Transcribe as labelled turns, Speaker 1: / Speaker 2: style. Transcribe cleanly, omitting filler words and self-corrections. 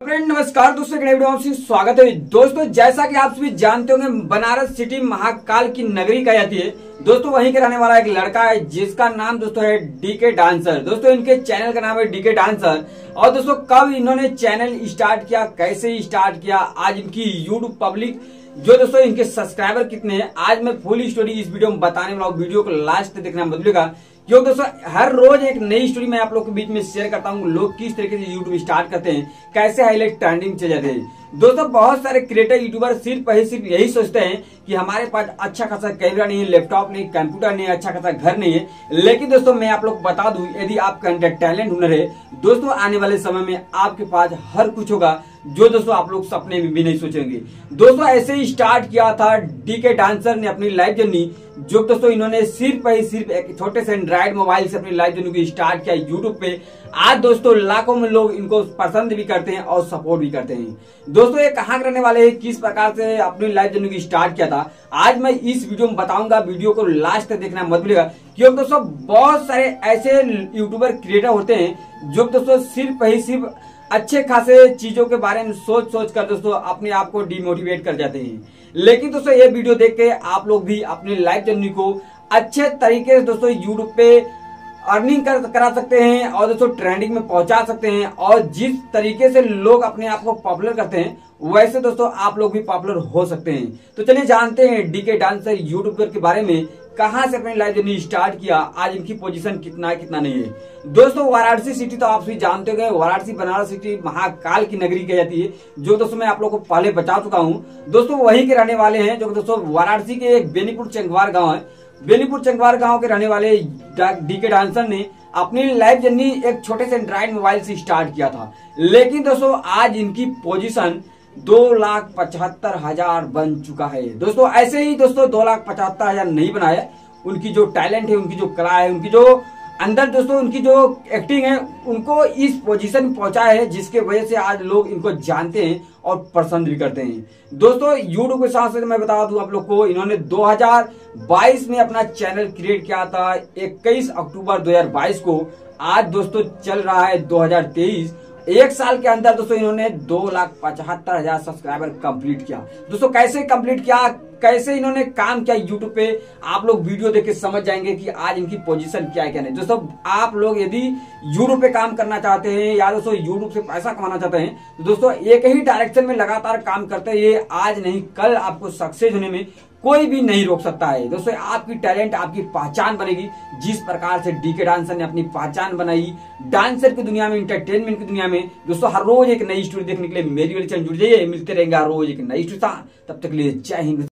Speaker 1: Friend नमस्कार दोस्तों, एक नई वीडियो में आपसे स्वागत है। दोस्तों जैसा कि आप सभी जानते होंगे, बनारस सिटी महाकाल की नगरी कही जाती है। दोस्तों वहीं के रहने वाला एक लड़का है जिसका नाम दोस्तों है डीके डांसर। दोस्तों इनके चैनल का नाम है डीके डांसर। और दोस्तों कब इन्होंने चैनल स्टार्ट किया, कैसे स्टार्ट किया, आज इनकी यूट्यूब पब्लिक जो दोस्तों इनके सब्सक्राइबर कितने हैं, आज मैं फुल स्टोरी इस वीडियो में बताने वाला हूँ। वीडियो को लास्ट तक देखना मत भूलिएगा, क्योंकि दोस्तों हर रोज एक नई स्टोरी मैं आप लोग के बीच में शेयर करता हूँ। लोग किस तरीके से यूट्यूब स्टार्ट करते हैं, कैसे हाईलाइट ट्रेंडिंग चले जाते हैं। दोस्तों बहुत सारे क्रिएटर यूट्यूबर सिर्फ यही सोचते हैं कि हमारे पास अच्छा खासा कैमरा नहीं है, लैपटॉप नहीं, कंप्यूटर नहीं है, अच्छा खासा घर नहीं है। लेकिन दोस्तों मैं आप लोग को बता दूं, यदि आपके अंदर टैलेंट हुनर है दोस्तों, आने वाले समय में आपके पास हर कुछ होगा जो दोस्तों आप लोग सपने में भी नहीं सोचेंगे। दोस्तों ऐसे ही स्टार्ट किया था डीके डांसर ने अपनी लाइफ जर्नी, जो दोस्तों इन्होंने सिर्फ एक छोटे से एंड्रॉइड मोबाइल से अपनी लाइफ जर्नी को स्टार्ट किया यूट्यूब पे। आज दोस्तों लाखों में लोग इनको पसंद भी करते हैं और सपोर्ट भी करते हैं। दोस्तों ये कहाँ के रहने वाले हैं, किस प्रकार से अपनी लाइफ जर्नी को स्टार्ट किया था, आज मैं इस वीडियो में बताऊंगा। वीडियो को लास्ट तक देखना मत भूलिएगा, क्योंकि दोस्तों बहुत सारे ऐसे यूट्यूबर क्रिएटर होते हैं जो दोस्तों सिर्फ अच्छे खासे चीजों के बारे में सोच कर दोस्तों अपने आप को डिमोटिवेट कर जाते हैं। लेकिन दोस्तों ये वीडियो देख के आप लोग भी अपनी लाइफ जर्नी को अच्छे तरीके से दोस्तों यूट्यूब पे अर्निंग करा सकते हैं और दोस्तों ट्रेंडिंग में पहुंचा सकते हैं। और जिस तरीके से लोग अपने आप को पॉपुलर करते हैं, वैसे दोस्तों आप लोग भी पॉपुलर हो सकते हैं। तो चलिए जानते हैं डीके डांसर यूट्यूबर के बारे में, कहां से अपनी लाइफ जर्नी स्टार्ट किया, आज इनकी पोजीशन कितना नहीं है। दोस्तों वाराणसी सिटी तो आप सभी जानते होंगे, वाराणसी बनारस सिटी महाकाल की नगरी कही जाती है, जो दोस्तों मैं आप लोगों को पहले बता चुका हूँ। दोस्तों वहीं के रहने वाले हैं, जो दोस्तों वाराणसी के एक बेनीपुर चंगवार गाँव है। बेनीपुर चंगवार गांव के रहने वाले डीके डांसर ने अपनी लाइफ जर्नी एक छोटे से एंड्रॉइड मोबाइल से स्टार्ट किया था। लेकिन दोस्तों आज इनकी पोजीशन 2,75,000 बन चुका है। दोस्तों ऐसे ही दोस्तों 2,75,000 नहीं बनाया, उनकी जो टैलेंट है, उनकी जो कला है, उनकी जो अंदर दोस्तों उनकी जो एक्टिंग है, उनको इस पोजीशन में पहुंचा है, जिसके वजह से आज लोग इनको जानते हैं और पसंद भी करते हैं। दोस्तों यूट्यूब के साथ साथ मैं बता दूं आप लोग को, इन्होंने 2022 में अपना चैनल क्रिएट किया था, 21 अक्टूबर 2022 को। आज दोस्तों चल रहा है 2023। एक साल के अंदर दोस्तों इन्होंने 2,75,000 सब्सक्राइबर कंप्लीट किया। दोस्तों कैसे कंप्लीट किया, कैसे इन्होंने काम किया यूट्यूब पे, आप लोग वीडियो देख के समझ जाएंगे कि आज इनकी पोजीशन क्या है क्या नहीं। दोस्तों आप लोग यदि यूट्यूब पे काम करना चाहते हैं या दोस्तों यूट्यूब से पैसा कमाना चाहते हैं, तो दोस्तों एक ही डायरेक्शन में लगातार काम करते हैं, ये आज नहीं कल आपको सक्सेस होने में कोई भी नहीं रोक सकता है। दोस्तों आपकी टैलेंट, आपकी पहचान बनेगी, जिस प्रकार से डीके डांसर ने अपनी पहचान बनाई डांसर की दुनिया में, इंटरटेनमेंट की दुनिया में। दोस्तों हर रोज एक नई स्टोरी देखने के लिए मेरी वाली चैनल जुड़ जाइए, मिलते रहेंगे हर रोज एक नई स्टोरी। तब तक के लिए जय हिंद।